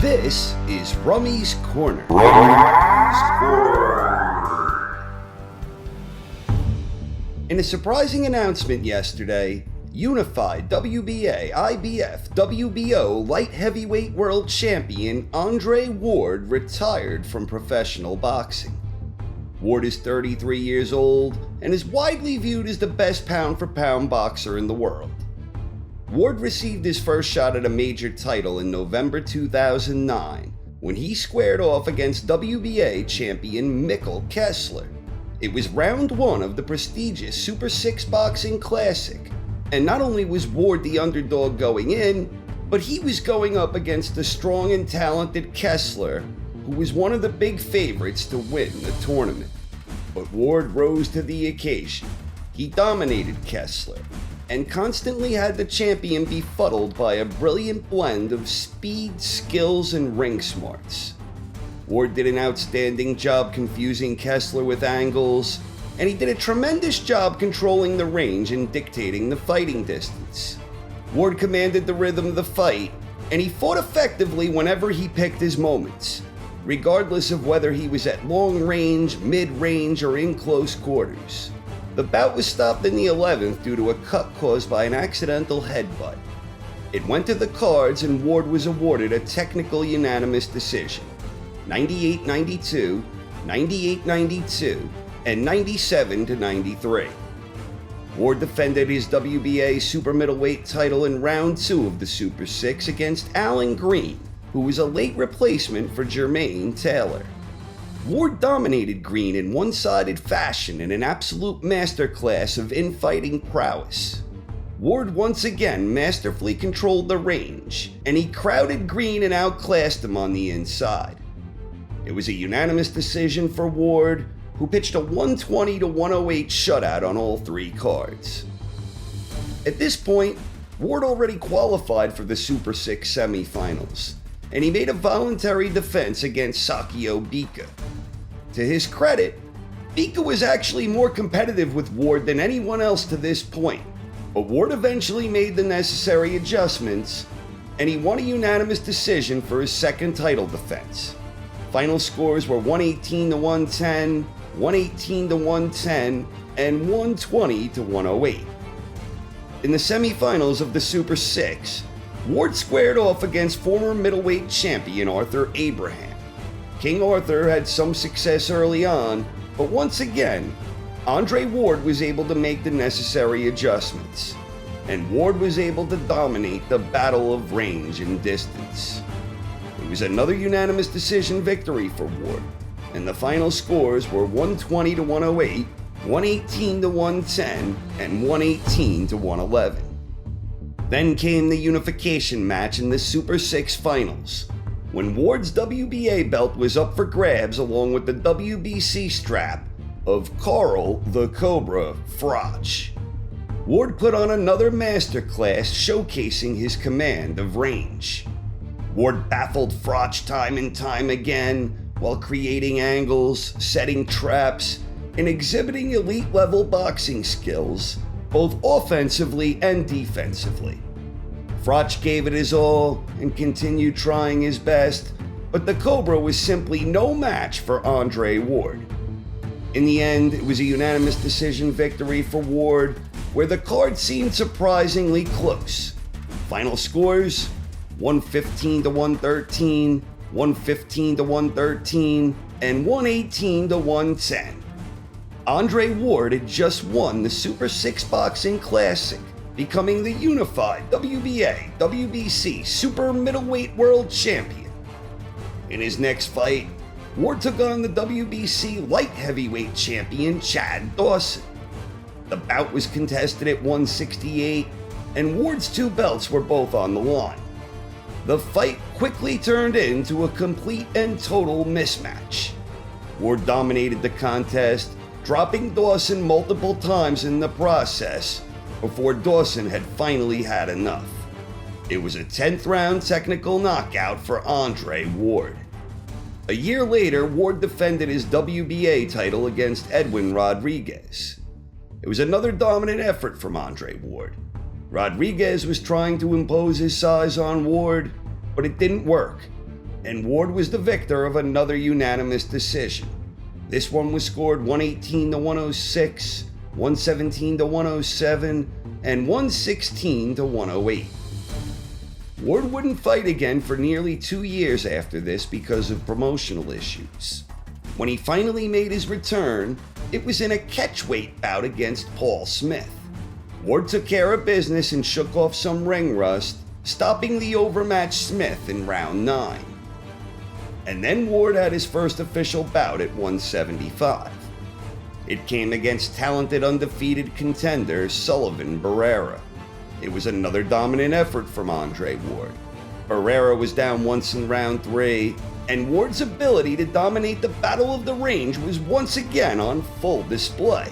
This is Rummy's Corner. In a surprising announcement yesterday, unified WBA, IBF, WBO light heavyweight world champion Andre Ward retired from professional boxing. Ward is 33 years old and is widely viewed as the best pound-for-pound boxer in the world. Ward received his first shot at a major title in November 2009 when he squared off against WBA champion Mikkel Kessler. It was round one of the prestigious Super 6 Boxing Classic, and not only was Ward the underdog going in, but he was going up against the strong and talented Kessler, who was one of the big favorites to win the tournament. But Ward rose to the occasion. He dominated Kessler, and constantly had the champion befuddled by a brilliant blend of speed, skills, and ring smarts. Ward did an outstanding job confusing Kessler with angles, and he did a tremendous job controlling the range and dictating the fighting distance. Ward commanded the rhythm of the fight, and he fought effectively whenever he picked his moments, regardless of whether he was at long range, mid-range, or in close quarters. The bout was stopped in the 11th due to a cut caused by an accidental headbutt. It went to the cards and Ward was awarded a technical unanimous decision, 98-92, 98-92, and 97-93. Ward defended his WBA super middleweight title in round 2 of the Super 6 against Alan Green, who was a late replacement for Jermaine Taylor. Ward dominated Green in one-sided fashion in an absolute masterclass of infighting prowess. Ward once again masterfully controlled the range, and he crowded Green and outclassed him on the inside. It was a unanimous decision for Ward, who pitched a 120-108 shutout on all 3 cards. At this point, Ward already qualified for the Super 6 semifinals, and he made a voluntary defense against Sakio Bika. To his credit, Bika was actually more competitive with Ward than anyone else to this point, but Ward eventually made the necessary adjustments, and he won a unanimous decision for his second title defense. Final scores were 118-110, 118-110, and 120-108. In the semifinals of the Super 6, Ward squared off against former middleweight champion Arthur Abraham. King Arthur had some success early on, but once again, Andre Ward was able to make the necessary adjustments, and Ward was able to dominate the battle of range and distance. It was another unanimous decision victory for Ward, and the final scores were 120-108, 118-110, and 118-111. Then came the unification match in the Super 6 finals, when Ward's WBA belt was up for grabs along with the WBC strap of Karl the Cobra Froch. Ward put on another masterclass showcasing his command of range. Ward baffled Froch time and time again while creating angles, setting traps, and exhibiting elite-level boxing skills, both offensively and defensively. Froch gave it his all and continued trying his best, but the Cobra was simply no match for Andre Ward. In the end, it was a unanimous decision victory for Ward, where the card seemed surprisingly close. Final scores: 115-113, 115-113, and 118-110. Andre Ward had just won the Super 6 Boxing Classic, becoming the unified WBA, WBC Super Middleweight World Champion. In his next fight, Ward took on the WBC Light Heavyweight Champion Chad Dawson. The bout was contested at 168, and Ward's 2 belts were both on the line. The fight quickly turned into a complete and total mismatch. Ward dominated the contest, dropping Dawson multiple times in the process before Dawson had finally had enough. It was a 10th round technical knockout for Andre Ward. A year later, Ward defended his WBA title against Edwin Rodriguez. It was another dominant effort from Andre Ward. Rodriguez was trying to impose his size on Ward, but it didn't work. and Ward was the victor of another unanimous decision. This one was scored 118 to 106, 117 to 107, and 116 to 108. Ward wouldn't fight again for nearly 2 years after this because of promotional issues. When he finally made his return, it was in a catchweight bout against Paul Smith. Ward took care of business and shook off some ring rust, stopping the overmatched Smith in round 9. And then Ward had his first official bout at 175. It came against talented undefeated contender Sullivan Barrera. It was another dominant effort from Andre Ward. Barrera was down once in round 3, and Ward's ability to dominate the battle of the range was once again on full display.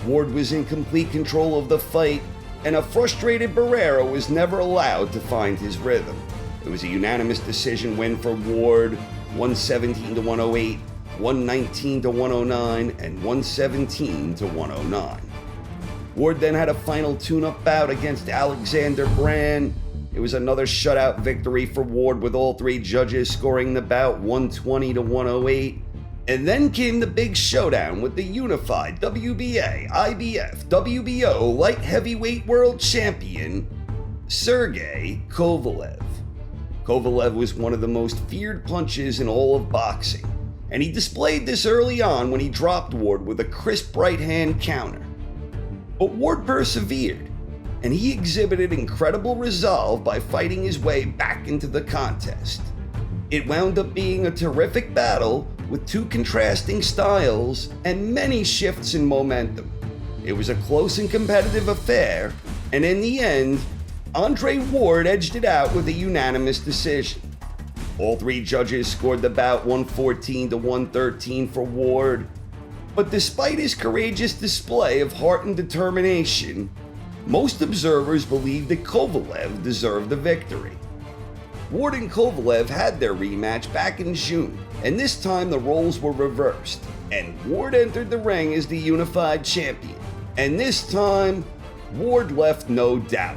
Ward was in complete control of the fight, and a frustrated Barrera was never allowed to find his rhythm. It was a unanimous decision win for Ward, 117 to 108, 119 to 109, and 117 to 109. Ward then had a final tune-up bout against Alexander Brand. It was another shutout victory for Ward, with all 3 judges scoring the bout 120 to 108. And then came the big showdown with the unified WBA, IBF, WBO light heavyweight world champion, S.O.G Kovalev. Kovalev was one of the most feared punches in all of boxing, and he displayed this early on when he dropped Ward with a crisp right-hand counter. But Ward persevered, and he exhibited incredible resolve by fighting his way back into the contest. It wound up being a terrific battle with 2 contrasting styles and many shifts in momentum. It was a close and competitive affair, and in the end, Andre Ward edged it out with a unanimous decision. All 3 judges scored the bout 114 to 113 for Ward, but despite his courageous display of heart and determination, most observers believed that Kovalev deserved the victory. Ward and Kovalev had their rematch back in June, and this time the roles were reversed, and Ward entered the ring as the unified champion. And this time, Ward left no doubt.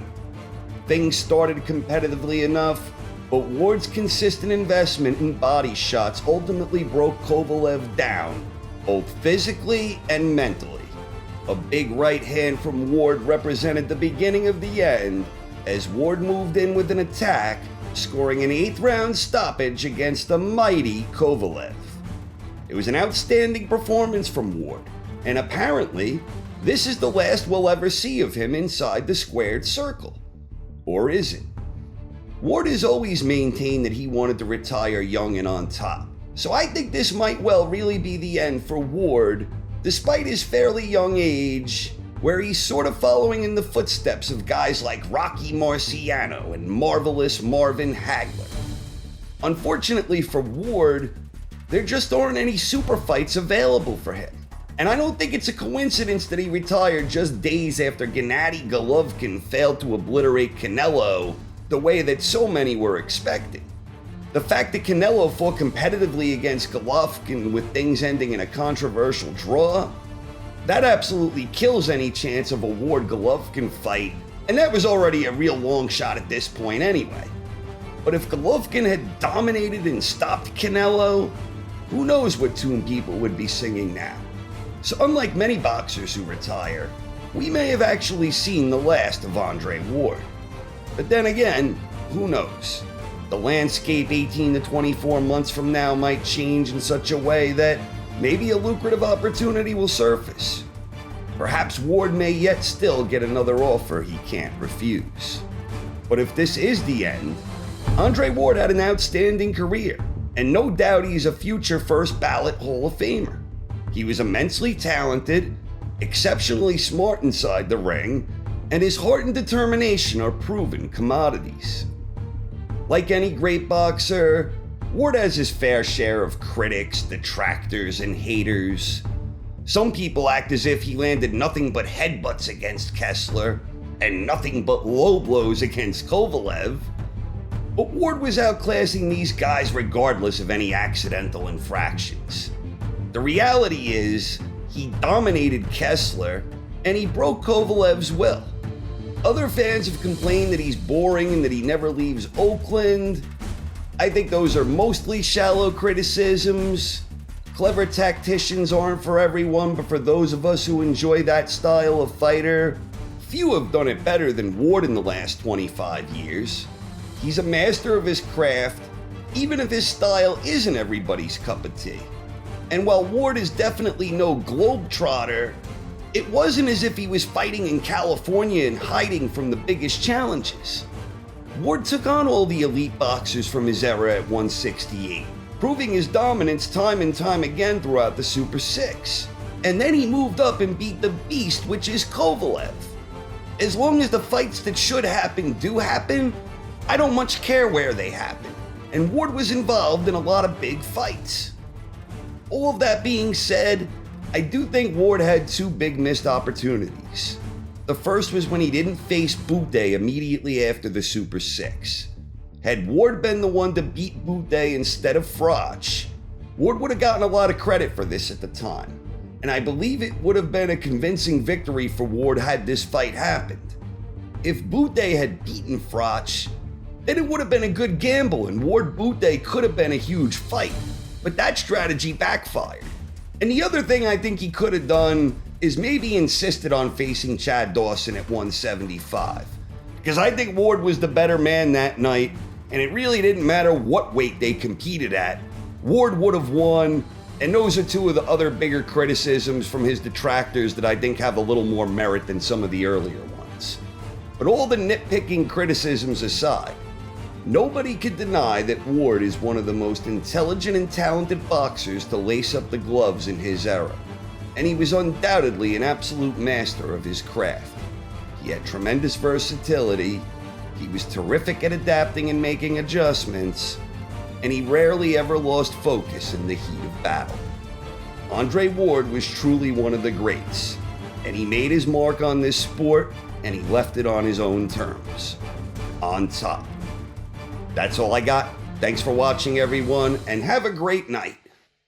Things started competitively enough, but Ward's consistent investment in body shots ultimately broke Kovalev down, both physically and mentally. A big right hand from Ward represented the beginning of the end, as Ward moved in with an attack, scoring an 8th round stoppage against the mighty Kovalev. It was an outstanding performance from Ward, and apparently, this is the last we'll ever see of him inside the squared circle. Or is it? Ward has always maintained that he wanted to retire young and on top, so I think this might well really be the end for Ward, despite his fairly young age, where he's sort of following in the footsteps of guys like Rocky Marciano and Marvelous Marvin Hagler. Unfortunately for Ward, there just aren't any super fights available for him. And I don't think it's a coincidence that he retired just days after Gennady Golovkin failed to obliterate Canelo the way that so many were expecting. The fact that Canelo fought competitively against Golovkin with things ending in a controversial draw, that absolutely kills any chance of a Ward-Golovkin fight, and that was already a real long shot at this point anyway. But if Golovkin had dominated and stopped Canelo, who knows what tune people would be singing now. So unlike many boxers who retire, we may have actually seen the last of Andre Ward. But then again, who knows? The landscape 18 to 24 months from now might change in such a way that maybe a lucrative opportunity will surface. Perhaps Ward may yet still get another offer he can't refuse. But if this is the end, Andre Ward had an outstanding career, and no doubt he's a future first ballot Hall of Famer. He was immensely talented, exceptionally smart inside the ring, and his heart and determination are proven commodities. Like any great boxer, Ward has his fair share of critics, detractors, and haters. Some people act as if he landed nothing but headbutts against Kessler and nothing but low blows against Kovalev. But Ward was outclassing these guys regardless of any accidental infractions. The reality is, he dominated Kessler and he broke Kovalev's will. Other fans have complained that he's boring and that he never leaves Oakland. I think those are mostly shallow criticisms. Clever tacticians aren't for everyone, but for those of us who enjoy that style of fighter, few have done it better than Ward in the last 25 years. He's a master of his craft, even if his style isn't everybody's cup of tea. And while Ward is definitely no globetrotter, it wasn't as if he was fighting in California and hiding from the biggest challenges. Ward took on all the elite boxers from his era at 168, proving his dominance time and time again throughout the Super 6. And then he moved up and beat the beast, which is Kovalev. As long as the fights that should happen do happen, I don't much care where they happen, and Ward was involved in a lot of big fights. All of that being said, I do think Ward had two big missed opportunities. The first was when he didn't face Boutte immediately after the Super 6. Had Ward been the one to beat Boutte instead of Froch, Ward would have gotten a lot of credit for this at the time, and I believe it would have been a convincing victory for Ward had this fight happened. If Boutte had beaten Froch, then it would have been a good gamble and Ward Boutte could have been a huge fight, but that strategy backfired. And the other thing I think he could have done is maybe insisted on facing Chad Dawson at 175. Because I think Ward was the better man that night, and it really didn't matter what weight they competed at. Ward would have won, and those are two of the other bigger criticisms from his detractors that I think have a little more merit than some of the earlier ones. But all the nitpicking criticisms aside, nobody could deny that Ward is one of the most intelligent and talented boxers to lace up the gloves in his era, and he was undoubtedly an absolute master of his craft. He had tremendous versatility, he was terrific at adapting and making adjustments, and he rarely ever lost focus in the heat of battle. Andre Ward was truly one of the greats, and he made his mark on this sport, and he left it on his own terms, on top. That's all I got. Thanks for watching, everyone, and have a great night.